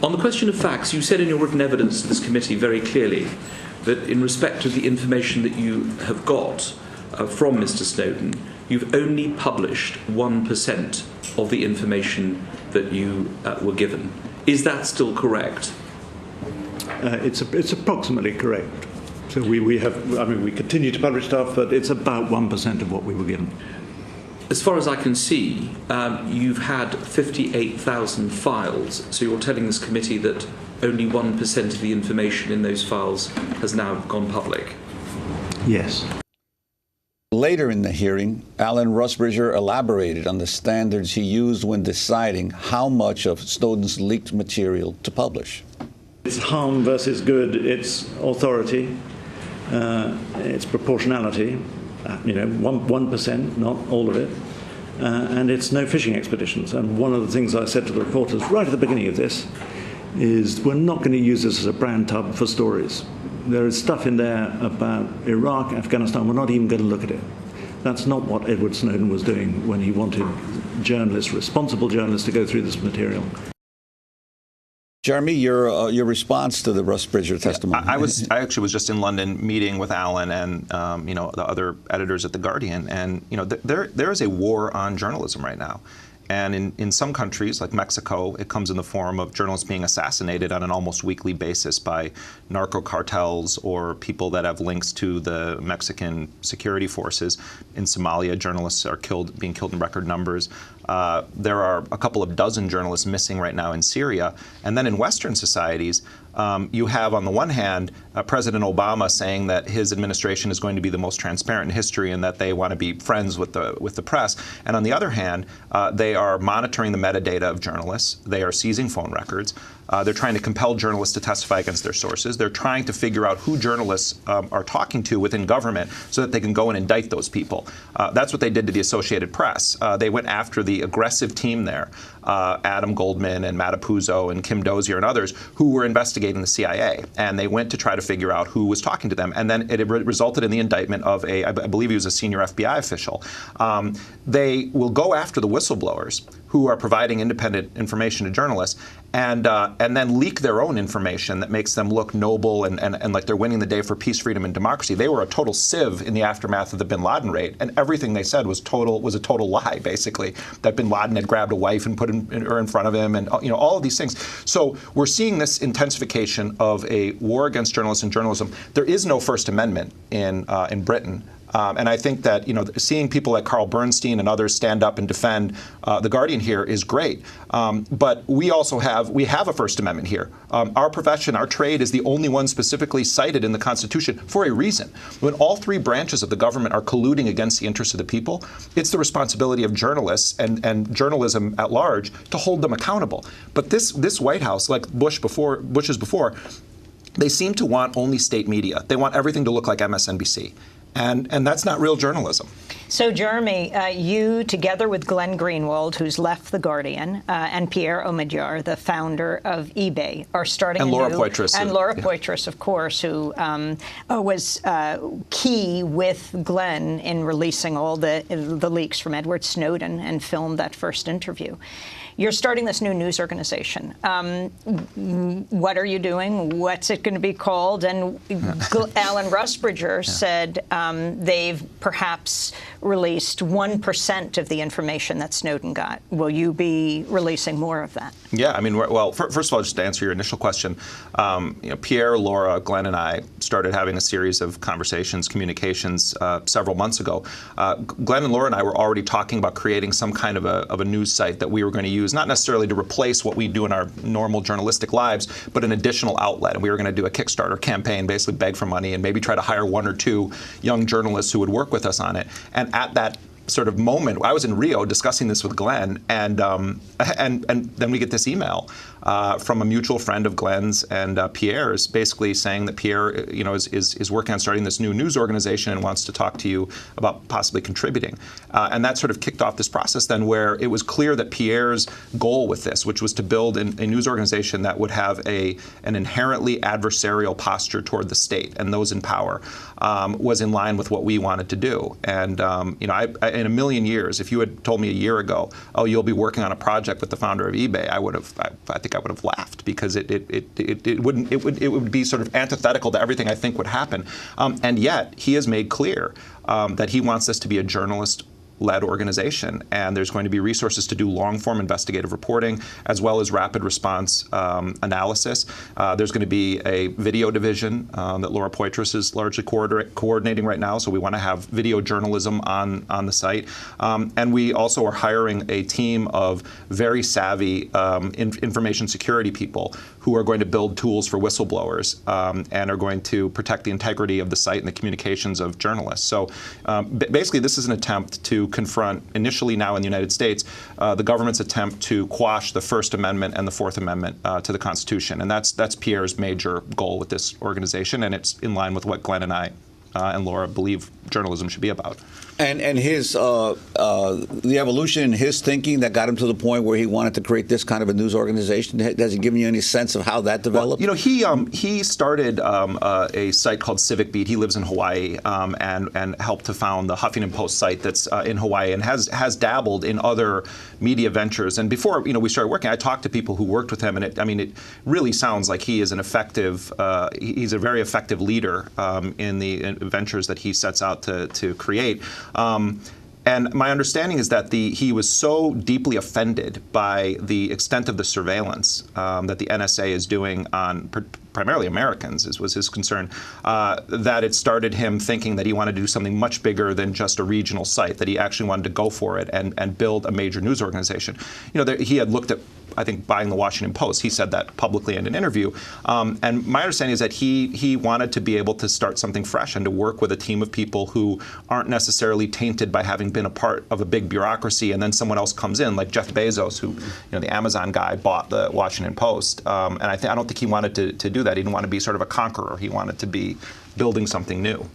On the question of facts, you said in your written evidence to this committee very clearly that in respect of the information that you have got from Mr. Snowden, you've only published 1% of the information that you were given. Is that still correct? It's approximately correct. So we continue to publish stuff, but it's about 1% of what we were given. As far as I can see, you've had 58,000 files, so you're telling this committee that only 1% of the information in those files has now gone public? Yes. Later in the hearing, Alan Rusbridger elaborated on the standards he used when deciding how much of Snowden's leaked material to publish. It's harm versus good, it's authority, it's proportionality, 1%, not all of it, and it's no fishing expeditions. And one of the things I said to the reporters right at the beginning of this is we're not going to use this as a brand tub for stories. There is stuff in there about Iraq, Afghanistan. We're not even going to look at it. That's not what Edward Snowden was doing when he wanted journalists, responsible journalists, to go through this material. Jeremy, your response to the Rusbridger testimony. I actually was just in London meeting with Alan and the other editors at The Guardian, and there is a war on journalism right now. And in some countries, like Mexico, it comes in the form of journalists being assassinated on an almost weekly basis by narco cartels or people that have links to the Mexican security forces. In Somalia, journalists are being killed in record numbers. There are a couple of dozen journalists missing right now in Syria. And then in Western societies, you have, on the one hand, President Obama saying that his administration is going to be the most transparent in history and that they want to be friends with the press. And on the other hand, they are monitoring the metadata of journalists. They are seizing phone records. They're trying to compel journalists to testify against their sources. They're trying to figure out who journalists are talking to within government so that they can go and indict those people. That's what they did to the Associated Press. They went after the aggressive team there, Adam Goldman and Matt Apuzzo and Kim Dozier and others, who were investigating the CIA. And they went to try to figure out who was talking to them. And then it resulted in the indictment of I believe he was a senior FBI official. They will go after the whistleblowers who are providing independent information to journalists, and then leak their own information that makes them look noble and like they're winning the day for peace, freedom, and democracy. They were a total sieve in the aftermath of the bin Laden raid, and everything they said was a total lie, basically, that bin Laden had grabbed a wife and put her in front of him, and all of these things. So we're seeing this intensification of a war against journalists and journalism. There is no First Amendment in Britain. And I think that seeing people like Carl Bernstein and others stand up and defend The Guardian here is great. But we also have a First Amendment here. Our profession, our trade, is the only one specifically cited in the Constitution for a reason. When all three branches of the government are colluding against the interests of the people, it's the responsibility of journalists and journalism at large to hold them accountable. But this White House, like Bush's before, they seem to want only state media. They want everything to look like MSNBC. And that's not real journalism. So, Jeremy, you, together with Glenn Greenwald, who's left The Guardian, and Pierre Omidyar, the founder of eBay, are starting and Laura Poitras. And Laura Poitras, of course, who was key with Glenn in releasing all the leaks from Edward Snowden and filmed that first interview. You're starting this new news organization. What are you doing? What's it going to be called? And Alan Rusbridger said they've perhaps released 1% of the information that Snowden got. Will you be releasing more of that? Yeah, I mean, well, first of all, just to answer your initial question, Pierre, Laura, Glenn, and I started having a series of conversations, communications several months ago. Glenn and Laura and I were already talking about creating some kind of a news site that we were going to use, not necessarily to replace what we do in our normal journalistic lives, but an additional outlet. And we were going to do a Kickstarter campaign, basically beg for money, and maybe try to hire one or two young journalists who would work with us on it. And at that sort of moment, I was in Rio discussing this with Glenn, and then we get this email from a mutual friend of Glenn's and Pierre's, basically saying that Pierre, is working on starting this new news organization and wants to talk to you about possibly contributing. And that sort of kicked off this process then, where it was clear that Pierre's goal with this, which was to build a news organization that would have an inherently adversarial posture toward the state and those in power, was in line with what we wanted to do. And in a million years, if you had told me a year ago, oh, you'll be working on a project with the founder of eBay, I think I would have laughed, because it would be sort of antithetical to everything I think would happen. And yet he has made clear that he wants this to be a journalist-led organization, and there's going to be resources to do long-form investigative reporting as well as rapid response analysis. There's going to be a video division that Laura Poitras is largely coordinating right now, so we want to have video journalism on the site. And we also are hiring a team of very savvy information security people who are going to build tools for whistleblowers and are going to protect the integrity of the site and the communications of journalists. So basically, this is an attempt to confront, initially now in the United States, the government's attempt to quash the First Amendment and the Fourth Amendment to the Constitution. And that's Pierre's major goal with this organization, and it's in line with what Glenn and I and Laura believe journalism should be about. And his the evolution in his thinking that got him to the point where he wanted to create this kind of a news organization, has it given you any sense of how that developed? Well, he started a site called Civic Beat. He lives in Hawaii and helped to found the Huffington Post site that's in Hawaii, and has dabbled in other media ventures. And before we started working, I talked to people who worked with him, and it really sounds like he is an effective he's a very effective leader in the ventures that he sets out to create. And my understanding is that he was so deeply offended by the extent of the surveillance that the NSA is doing on primarily Americans, was his concern, that it started him thinking that he wanted to do something much bigger than just a regional site, that he actually wanted to go for it and build a major news organization. He had looked at, I think, buying the Washington Post. He said that publicly in an interview. And my understanding is that he wanted to be able to start something fresh and to work with a team of people who aren't necessarily tainted by having been a part of a big bureaucracy, and then someone else comes in, like Jeff Bezos, who, the Amazon guy, bought the Washington Post. And I don't think he wanted to do that. He didn't want to be sort of a conqueror. He wanted to be building something new.